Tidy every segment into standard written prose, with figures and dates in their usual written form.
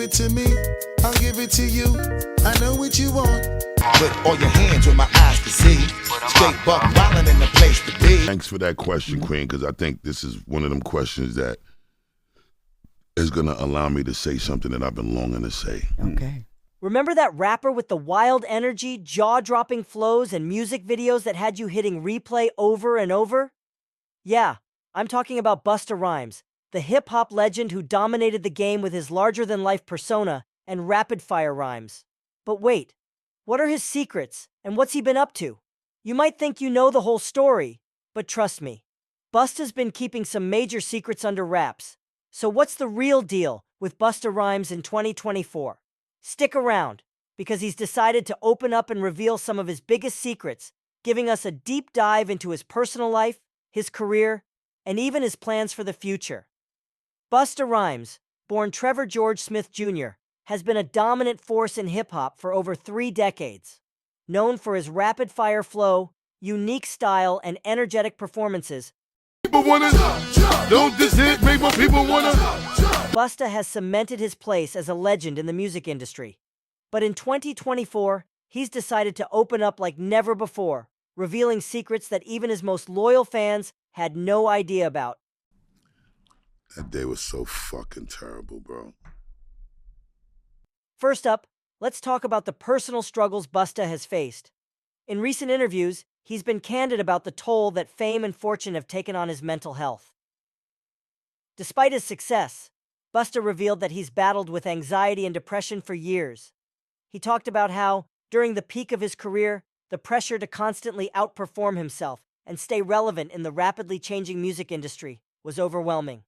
it to me, I'll give it to you. I know what you want. Put all your hands where my eyes can see. Straight buck wildin' in the place to be. Thanks for that question, Queen, because I think this is one of them questions that is gonna allow me to say something that I've been longing to say. Okay. Remember that rapper with the wild energy, jaw-dropping flows, and music videos that had you hitting replay over and over? Yeah, I'm talking about Busta Rhymes, the hip-hop legend who dominated the game with his larger-than-life persona and rapid-fire rhymes. But wait, what are his secrets, and what's he been up to? You might think you know the whole story, but trust me, Busta's been keeping some major secrets under wraps. So what's the real deal with Busta Rhymes in 2024? Stick around, because he's decided to open up and reveal some of his biggest secrets, giving us a deep dive into his personal life, his career, and even his plans for the future. Busta Rhymes, born Trevor George Smith Jr., has been a dominant force in hip-hop for over 3 decades. Known for his rapid-fire flow, unique style, and energetic performances, People wanna, don't this hit make my people wanna. Busta has cemented his place as a legend in the music industry. But in 2024, he's decided to open up like never before, revealing secrets that even his most loyal fans had no idea about. That day was so fucking terrible, bro. First up, let's talk about the personal struggles Busta has faced. In recent interviews, he's been candid about the toll that fame and fortune have taken on his mental health. Despite his success, Busta revealed that he's battled with anxiety and depression for years. He talked about how, during the peak of his career, the pressure to constantly outperform himself and stay relevant in the rapidly changing music industry was overwhelming.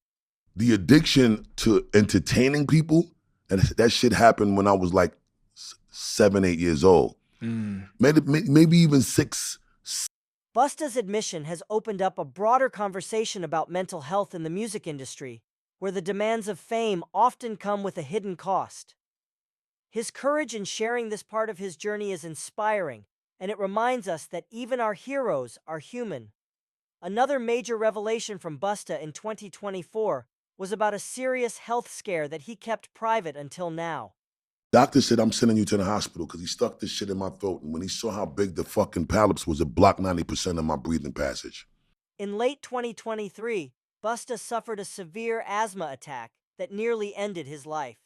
The addiction to entertaining people, and that shit happened when I was like 7, 8 years old. Maybe even 6. Busta's admission has opened up a broader conversation about mental health in the music industry, where the demands of fame often come with a hidden cost. His courage in sharing this part of his journey is inspiring, and it reminds us that even our heroes are human. Another major revelation from Busta in 2024 was about a serious health scare that he kept private until now. Doctor said, I'm sending you to the hospital because he stuck this shit in my throat. And when he saw how big the fucking polyps was, it blocked 90% of my breathing passage. In late 2023, Busta suffered a severe asthma attack that nearly ended his life.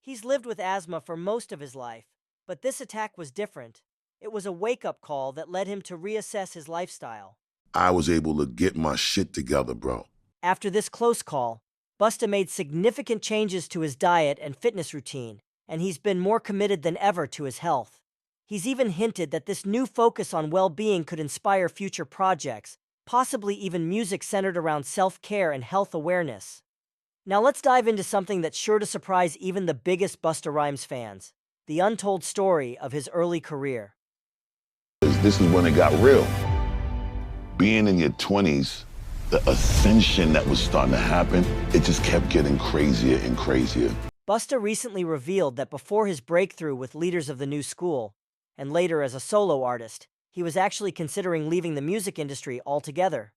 He's lived with asthma for most of his life, but this attack was different. It was a wake-up call that led him to reassess his lifestyle. I was able to get my shit together, bro. After this close call, Busta made significant changes to his diet and fitness routine, and he's been more committed than ever to his health. He's even hinted that this new focus on well-being could inspire future projects, possibly even music centered around self-care and health awareness. Now let's dive into something that's sure to surprise even the biggest Busta Rhymes fans, the untold story of his early career. This is when it got real. Being in your 20s, the ascension that was starting to happen, it just kept getting crazier and crazier. Busta recently revealed that before his breakthrough with leaders of the new school, and later as a solo artist, he was actually considering leaving the music industry altogether.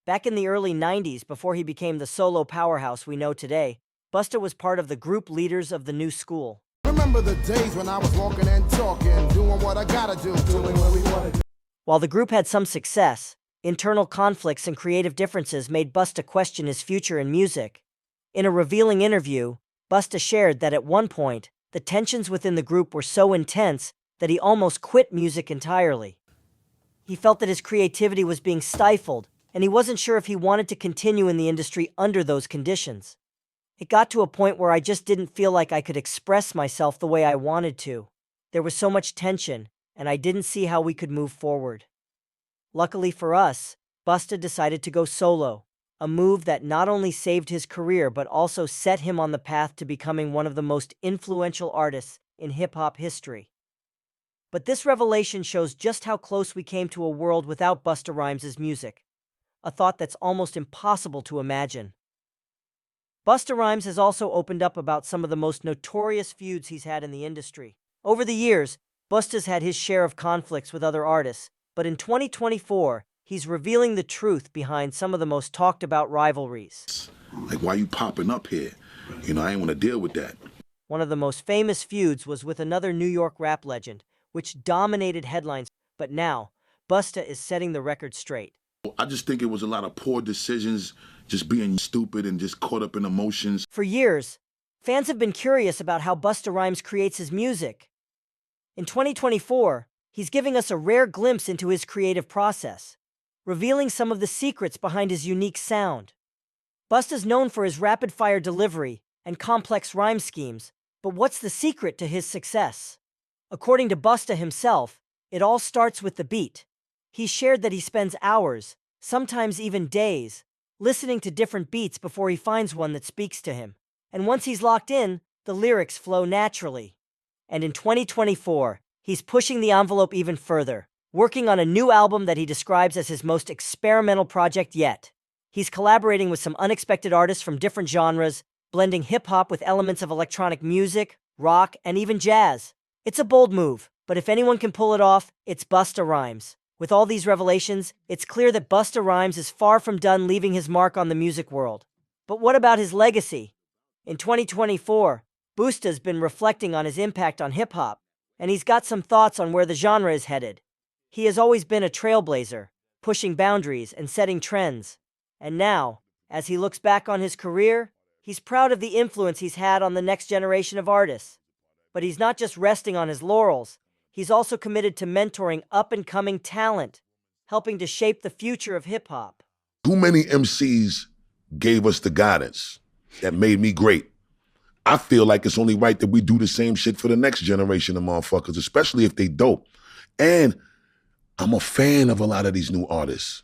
Back in the early 90s, before he became the solo powerhouse we know today, Busta was part of the group leaders of the new school. Remember the days when I was walking and talking, doing what I gotta do, doing what we wanna do. While the group had some success, internal conflicts and creative differences made Busta question his future in music. In a revealing interview, Busta shared that at one point, the tensions within the group were so intense that he almost quit music entirely. He felt that his creativity was being stifled, and he wasn't sure if he wanted to continue in the industry under those conditions. It got to a point where I just didn't feel like I could express myself the way I wanted to. There was so much tension, and I didn't see how we could move forward. Luckily for us, Busta decided to go solo, a move that not only saved his career but also set him on the path to becoming one of the most influential artists in hip-hop history. But this revelation shows just how close we came to a world without Busta Rhymes' music, a thought that's almost impossible to imagine. Busta Rhymes has also opened up about some of the most notorious feuds he's had in the industry. Over the years, Busta's had his share of conflicts with other artists, but in 2024, he's revealing the truth behind some of the most talked about rivalries. Like, why you popping up here? You know, I ain't want to deal with that. One of the most famous feuds was with another New York rap legend, which dominated headlines, but now, Busta is setting the record straight. I just think it was a lot of poor decisions, just being stupid and just caught up in emotions. For years, fans have been curious about how Busta Rhymes creates his music. In 2024, he's giving us a rare glimpse into his creative process, revealing some of the secrets behind his unique sound. Busta's known for his rapid-fire delivery and complex rhyme schemes, but what's the secret to his success? According to Busta himself, it all starts with the beat. He shared that he spends hours, sometimes even days, listening to different beats before he finds one that speaks to him. And once he's locked in, the lyrics flow naturally. And in 2024, he's pushing the envelope even further, working on a new album that he describes as his most experimental project yet. He's collaborating with some unexpected artists from different genres, blending hip-hop with elements of electronic music, rock, and even jazz. It's a bold move, but if anyone can pull it off, it's Busta Rhymes. With all these revelations, it's clear that Busta Rhymes is far from done leaving his mark on the music world. But what about his legacy? In 2024, Busta's been reflecting on his impact on hip-hop, and he's got some thoughts on where the genre is headed. He has always been a trailblazer, pushing boundaries and setting trends. And now, as he looks back on his career, he's proud of the influence he's had on the next generation of artists. But he's not just resting on his laurels, he's also committed to mentoring up-and-coming talent, helping to shape the future of hip-hop. Too many MCs gave us the guidance that made me great. I feel like it's only right that we do the same shit for the next generation of motherfuckers, especially if they dope. And I'm a fan of a lot of these new artists.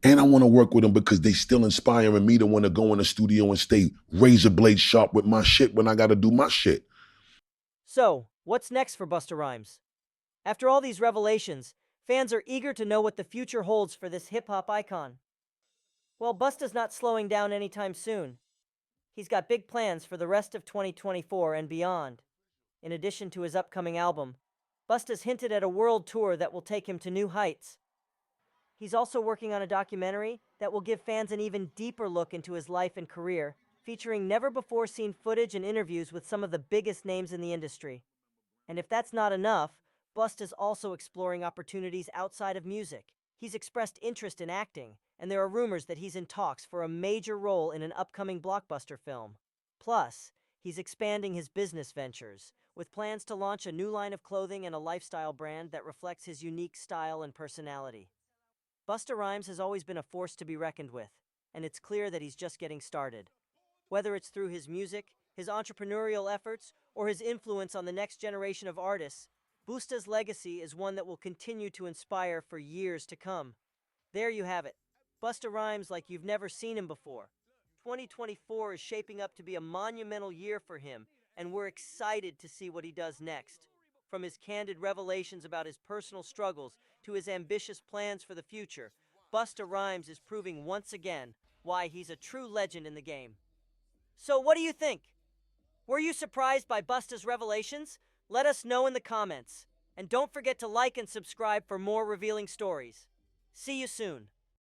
And I want to work with them because they still inspiring me to want to go in the studio and stay razor blade sharp with my shit when I got to do my shit. So, what's next for Busta Rhymes? After all these revelations, fans are eager to know what the future holds for this hip-hop icon. Well, Busta's not slowing down anytime soon. He's got big plans for the rest of 2024 and beyond. In addition to his upcoming album, Busta's hinted at a world tour that will take him to new heights. He's also working on a documentary that will give fans an even deeper look into his life and career, featuring never-before-seen footage and interviews with some of the biggest names in the industry. And if that's not enough, Busta's also exploring opportunities outside of music. He's expressed interest in acting, and there are rumors that he's in talks for a major role in an upcoming blockbuster film. Plus, he's expanding his business ventures, with plans to launch a new line of clothing and a lifestyle brand that reflects his unique style and personality. Busta Rhymes has always been a force to be reckoned with, and it's clear that he's just getting started. Whether it's through his music, his entrepreneurial efforts, or his influence on the next generation of artists, Busta's legacy is one that will continue to inspire for years to come. There you have it. Busta Rhymes like you've never seen him before. 2024 is shaping up to be a monumental year for him, and we're excited to see what he does next. From his candid revelations about his personal struggles to his ambitious plans for the future, Busta Rhymes is proving once again why he's a true legend in the game. So what do you think? Were you surprised by Busta's revelations? Let us know in the comments. And don't forget to like and subscribe for more revealing stories. See you soon.